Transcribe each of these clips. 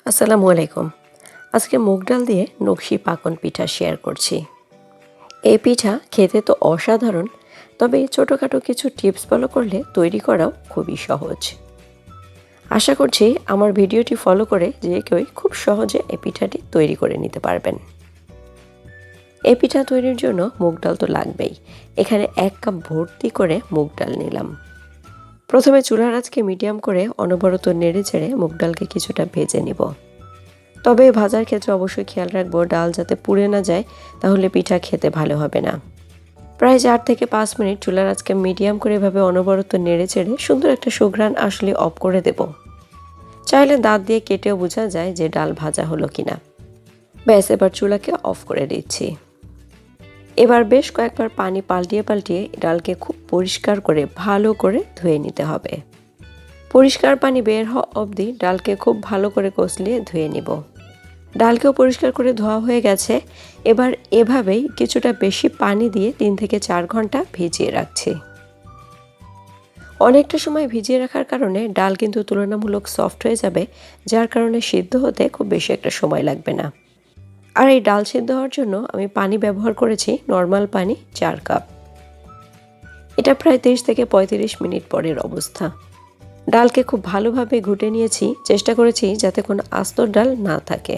আসসালামু আলাইকুম। আজকে মুগ ডাল দিয়ে নকশি পাকন পিঠা শেয়ার করছি। এই পিঠা খেতে তো অসাধারণ, তবে ছোটোখাটো কিছু টিপস ফলো করলে তৈরি করাও খুবই সহজ। আশা করছি আমার ভিডিওটি ফলো করে যে কেউই খুব সহজে এই পিঠাটি তৈরি করে নিতে পারবেন। এই পিঠা তৈরির জন্য মুগ ডাল তো লাগবেই। এখানে 1 কাপ ভর্তি করে মুগ ডাল নিলাম। প্রথমে চুলার আঁচকে মিডিয়াম করে অনবরত নেড়ে চেড়ে মুগ ডালকে কিছুটা ভেজে নিব। তবে ভাজার ক্ষেত্রে অবশ্যই খেয়াল রাখবো ডাল যাতে পুড়ে না যায়, তাহলে পিঠা খেতে ভালো হবে না। প্রায় 4 থেকে 5 মিনিট চুলার আঁচকে মিডিয়াম করে এভাবে অনবরত নেড়ে চেড়ে সুন্দর একটা সুঘ্রাণ আসলে অফ করে দেব। চাইলে দাঁত দিয়ে কেটেও বোঝা যায় যে ডাল ভাজা হলো কিনা। ব্যাস, এবার চুলাকে অফ করে দিচ্ছি। এবার বেশ কয়েকবার পানি পাল্টিয়ে পাল্টিয়ে ডালকে খুব পরিষ্কার করে ভালো করে ধুয়ে নিতে হবে। পরিষ্কার পানি বের হওয়া অবধি ডালকে খুব ভালো করে কষলিয়ে ধুয়ে নিব। ডালকেও পরিষ্কার করে ধোয়া হয়ে গেছে। এবার এভাবেই কিছুটা বেশি পানি দিয়ে 3 থেকে 4 ঘন্টা ভিজিয়ে রাখছি। অনেকটা সময় ভিজিয়ে রাখার কারণে ডাল কিন্তু তুলনামূলক সফট হয়ে যাবে, যার কারণে সিদ্ধ হতে খুব বেশি একটা সময় লাগবে না। আর এই ডাল সিদ্ধ হওয়ার জন্য আমি পানি ব্যবহার করেছি নর্মাল পানি 4 কাপ। এটা প্রায় 30 থেকে 35 মিনিট পরের অবস্থা। ডালকে খুব ভালোভাবে ঘুটে নিয়েছি, চেষ্টা করেছি যাতে কোনো আস্ত ডাল না থাকে।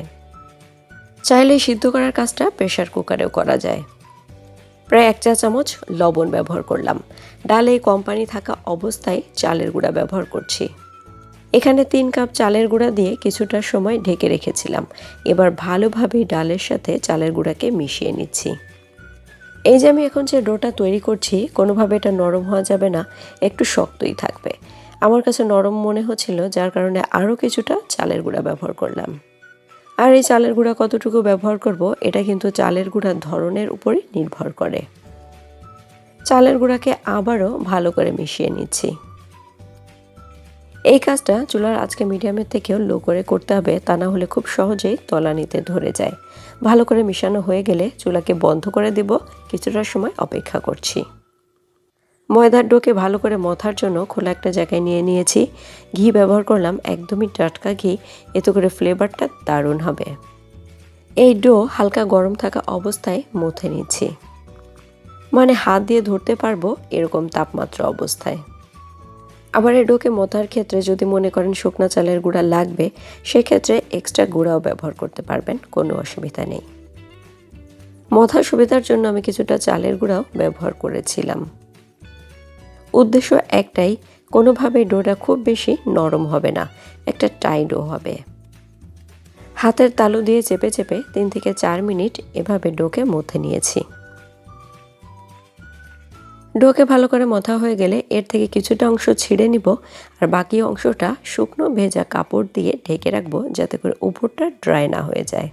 চাইলে সিদ্ধ করার কাজটা প্রেসার কুকারেও করা যায়। প্রায় 1 চা চামচ লবণ ব্যবহার করলাম। ডালে কম পানি থাকা অবস্থায় চালের গুঁড়া ব্যবহার করছি। এখানে 3 কাপ চালের গুঁড়া দিয়ে কিছুটা সময় ঢেকে রেখেছিলাম। এবার ভালোভাবে ডালের সাথে চালের গুঁড়াকে মিশিয়ে নিচ্ছি। এই যে আমি এখন যে ডোটা তৈরি করছি, কোনোভাবে এটা নরম হওয়া যাবে না, একটু শক্তই থাকবে। আমার কাছে নরম মনে হচ্ছিল, যার কারণে আরও কিছুটা চালের গুঁড়া ব্যবহার করলাম। আর এই চালের গুঁড়া কতটুকু ব্যবহার করব, এটা কিন্তু চালের গুঁড়ার ধরনের উপরই নির্ভর করে। চালের গুঁড়াকে আবারও ভালো করে মিশিয়ে নিচ্ছি। এই কাজটা চুলার আঁচকে মিডিয়ামের থেকেও লো করে করতে হবে, তা না হলে খুব সহজেই তলানিতে ধরে যায়। ভালো করে মিশানো হয়ে গেলে চুলাকে বন্ধ করে দিব। কিছুটা সময় অপেক্ষা করছি। ময়দার ডোকে ভালো করে মথার জন্য খোলা একটা জায়গায় নিয়ে নিয়েছি। ঘি ব্যবহার করলাম, একদমই টাটকা ঘি, এতে করে ফ্লেভারটা দারুণ হবে। এই ডো হালকা গরম থাকা অবস্থায় মথে নিচ্ছি, মানে হাত দিয়ে ধরতে পারবো এরকম তাপমাত্রা অবস্থায়। আবার এই ডোকে মথার ক্ষেত্রে যদি মনে করেন শুকনা চালের গুঁড়া লাগবে, সেক্ষেত্রে এক্সট্রা গুঁড়াও ব্যবহার করতে পারবেন, কোনো অসুবিধা নেই। মথার সুবিধার জন্য আমি কিছুটা চালের গুঁড়াও ব্যবহার করেছিলাম। উদ্দেশ্য একটাই, কোনোভাবে ডোটা খুব বেশি নরম হবে না, একটা টাই ডো হবে। হাতের তালু দিয়ে চেপে চেপে 3 থেকে 4 মিনিট এভাবে ডোকে মথে নিয়েছি। ডোকে ভালো করে মথা হয়ে গেলে এর থেকে কিছুটা অংশ ছিঁড়ে নিব, আর বাকি অংশটা শুকনো ভেজা কাপড় দিয়ে ঢেকে রাখবো, যাতে করে উপরটা ড্রাই না হয়ে যায়।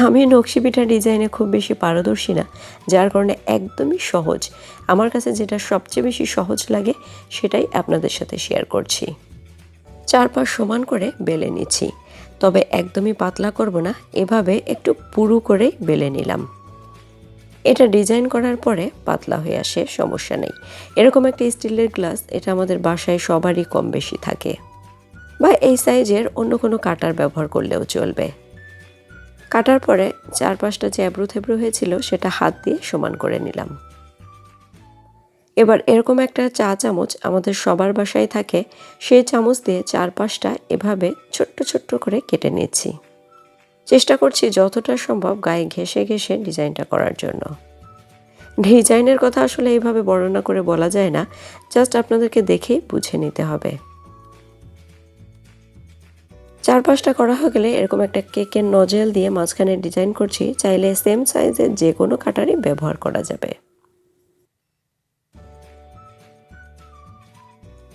আমি নকশি পিঠা ডিজাইনে খুব বেশি পারদর্শী না, যার কারণে একদমই সহজ। আমার কাছে যেটা সবচেয়ে বেশি সহজ লাগে সেটাই আপনাদের সাথে শেয়ার করছি। 4 পাশ সমান করে বেলে নিচ্ছি, তবে একদমই পাতলা করব না, এভাবে একটু পুরু করে বেলে নিলাম। এটা ডিজাইন করার পরে পাতলা হয়ে আসে, সমস্যা নেই। এরকম একটা স্টিলের গ্লাস, এটা আমাদের বাসায় সবারই কম বেশি থাকে, বা এই সাইজের অন্য কোনো কাটার ব্যবহার করলেও চলবে। কাটার পরে 4-5টা যে এবড়ো থেবড়ো হয়েছিল সেটা হাত দিয়ে সমান করে নিলাম। এবার এরকম একটা চা চামচ আমাদের সবার বাসায় থাকে, সেই চামচ দিয়ে 4-5টা এভাবে ছোট্ট ছোট্ট করে কেটে নিচ্ছি। চেষ্টা করছি যতটা সম্ভব গায়ে ঘেঁষে ঘেঁষে ডিজাইনটা করার জন্য। ডিজাইনের কথা আসলে এইভাবে বর্ণনা করে বলা যায় না, জাস্ট আপনাদেরকে দেখেই বুঝে নিতে হবে। 4-5টা করা হয়ে গেলে এরকম একটা কেকের নজেল দিয়ে মাঝখানে ডিজাইন করছি। চাইলে সেম সাইজের যে কোনো কাটারই ব্যবহার করা যাবে।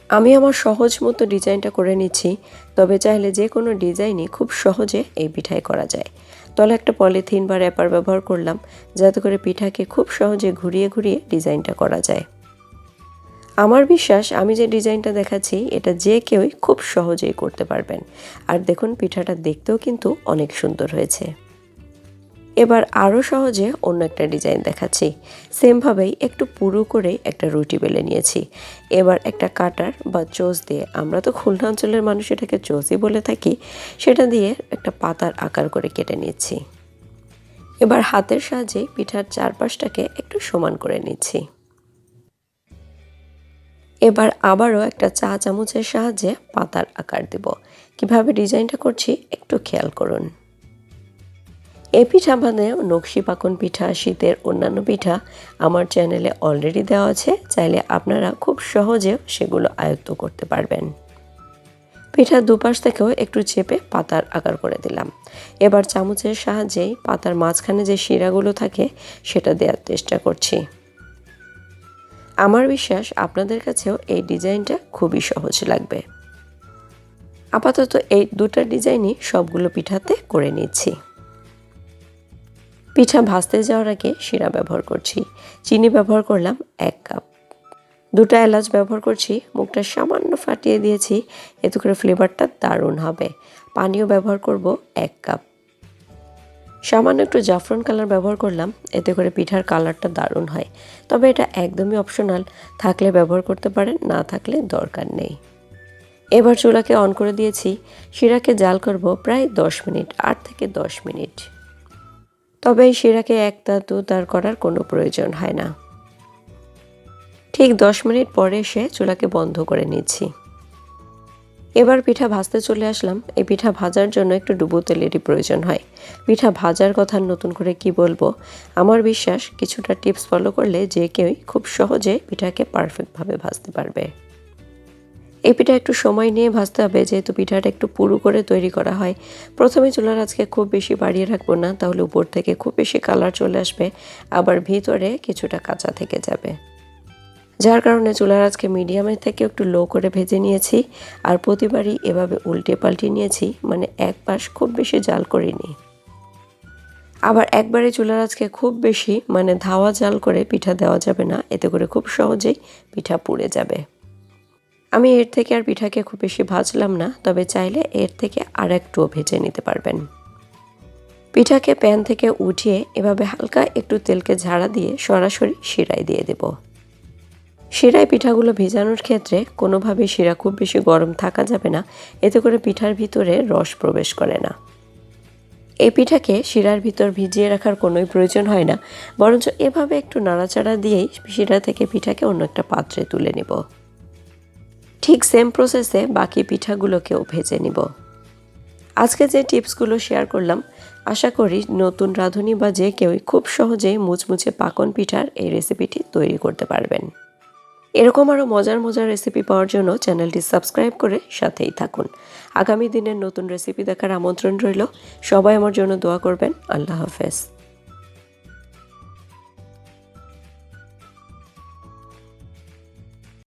আমি আমার সহজ মতো ডিজাইনটা করে নিচ্ছি, তবে চাইলে যে কোনো ডিজাইনই খুব সহজে এই পিঠায় করা যায়। তলে একটা পলিথিন বা র্যাপার ব্যবহার করলাম, যাতে করে পিঠাকে খুব সহজে ঘুরিয়ে ঘুরিয়ে ডিজাইনটা করা যায়। আমার বিশ্বাস আমি যে ডিজাইনটা দেখাচ্ছি এটা যে কেউই খুব সহজেই করতে পারবেন। আর দেখুন পিঠাটা দেখতেও কিন্তু অনেক সুন্দর হয়েছে। এবার আরও সহজে অন্য একটা ডিজাইন দেখাচ্ছি। সেমভাবেই একটু পুরু করে একটা রুটি বেলে নিয়েছি। এবার একটা কাটার বা চোঁচ দিয়ে, আমরা তো খুলনা অঞ্চলের মানুষ এটাকে চোঁচই বলে থাকি, সেটা দিয়ে একটা পাতার আকার করে কেটে নিচ্ছি। এবার হাতের সাহায্যে পিঠার চারপাশটাকে একটু সমান করে নিচ্ছি। এবার আবারও একটা চা চামচের সাহায্যে পাতার আকার দেব। কিভাবে ডিজাইনটা করছি একটু খেয়াল করুন। এই পিঠা মানে নকশি পাকন পিঠা, শীতের অন্যান্য পিঠা আমার চ্যানেলে অলরেডি দেওয়া আছে, চাইলে আপনারা খুব সহজে সেগুলো আয়ত্ত করতে পারবেন। পিঠার দুপাশ থেকেও একটু চেপে পাতার আকার করে দিলাম। এবার চামচের সাহায্যেই পাতার মাঝখানে যে শিরাগুলো থাকে সেটা দেওয়ার চেষ্টা করছি। আমার বিশ্বাস আপনাদের কাছেও এই ডিজাইনটা খুবই সহজ লাগবে। আপাতত এই দুটো ডিজাইনই সবগুলো পিঠাতে করে নিচ্ছি। পিঠা ভাজতে যাওয়ার আগে শিরা ব্যবহার করছি। চিনি ব্যবহার করলাম 1 কাপ। 2টা এলাচ ব্যবহার করছি, মুখটা সামান্য ফাটিয়ে দিয়েছি, এতে করে ফ্লেভারটা দারুণ হবে। পানিও ব্যবহার করব 1 কাপ। সামান্য একটু জাফরান কালার ব্যবহার করলাম, এতে করে পিঠার কালারটা দারুণ হয়। তবে এটা একদমই অপশনাল, থাকলে ব্যবহার করতে পারেন, না থাকলে দরকার নেই। এবার চুলাকে অন করে দিয়েছি। শিরাকে জাল করব প্রায় 10 মিনিট, 8 থেকে 10 মিনিট। তবে এই শিরাকে একটা দুতার করার কোনো প্রয়োজন হয় না। ঠিক 10 মিনিট পরে এসে চুলাকে বন্ধ করে নিচ্ছি। এবার পিঠা ভাজতে চলে আসলাম। এই পিঠা ভাজার জন্য একটু ডুবো তেলেরই প্রয়োজন হয়। পিঠা ভাজার কথা নতুন করে কি বলবো, আমার বিশ্বাস কিছুটা টিপস ফলো করলে যে কেউই খুব সহজে পিঠাকে পারফেক্টভাবে ভাজতে পারবে। এই পিঠা একটু সময় নিয়ে ভাজতে হবে, যেহেতু পিঠাটা একটু পুরু করে তৈরি করা হয়। প্রথমে চুলার আঁচকে খুব বেশি বাড়িয়ে রাখবো না, তাহলে উপর থেকে খুব বেশি কালার চলে আসবে, আবার ভিতরে কিছুটা কাঁচা থেকে যাবে। যার কারণে চুলার আঁচকে মিডিয়ামের থেকে একটু লো করে ভেজে নিয়েছি, আর প্রতিবারই এভাবে উল্টে পাল্টে নিয়েছি, মানে এক পাশ খুব বেশি জাল করিনি। আবার একবারে চুলার আঁচকে খুব বেশি ধাওয়া জাল করে পিঠা দেওয়া যাবে না, এতে করে খুব সহজেই পিঠা পুড়ে যাবে। আমি এর থেকে আর পিঠাকে খুব বেশি ভাজলাম না, তবে চাইলে এর থেকে আর একটুও ভেজে নিতে পারবেন। পিঠাকে প্যান থেকে উঠিয়ে এভাবে হালকা একটু তেলকে ঝাড়া দিয়ে সরাসরি শিরায় দিয়ে দেব। শিরায় পিঠাগুলো ভেজানোর ক্ষেত্রে কোনোভাবেই শিরা খুব বেশি গরম থাকা যাবে না, এতে করে পিঠার ভিতরে রস প্রবেশ করে না। এই পিঠাকে শিরার ভিতর ভিজিয়ে রাখার কোনোই প্রয়োজন হয় না, বরঞ্চ এভাবে একটু নাড়াচাড়া দিয়েই শিরা থেকে পিঠাকে অন্য একটা পাত্রে তুলে নেব। ঠিক সেম প্রসেসে বাকি পিঠাগুলোকেও ভেজে নিব। আজকে যে টিপসগুলো শেয়ার করলাম, আশা করি নতুন রাঁধুনি বা যে কেউই খুব সহজেই মুচমুচে পাকন পিঠার এই রেসিপিটি তৈরি করতে পারবেন। এরকম আরও মজার মজার রেসিপি পাওয়ার জন্য চ্যানেলটি সাবস্ক্রাইব করে সাথেই থাকুন। আগামী দিনের নতুন রেসিপি দেখার আমন্ত্রণ রইল। সবাই আমার জন্য দোয়া করবেন। আল্লাহ হাফেজ।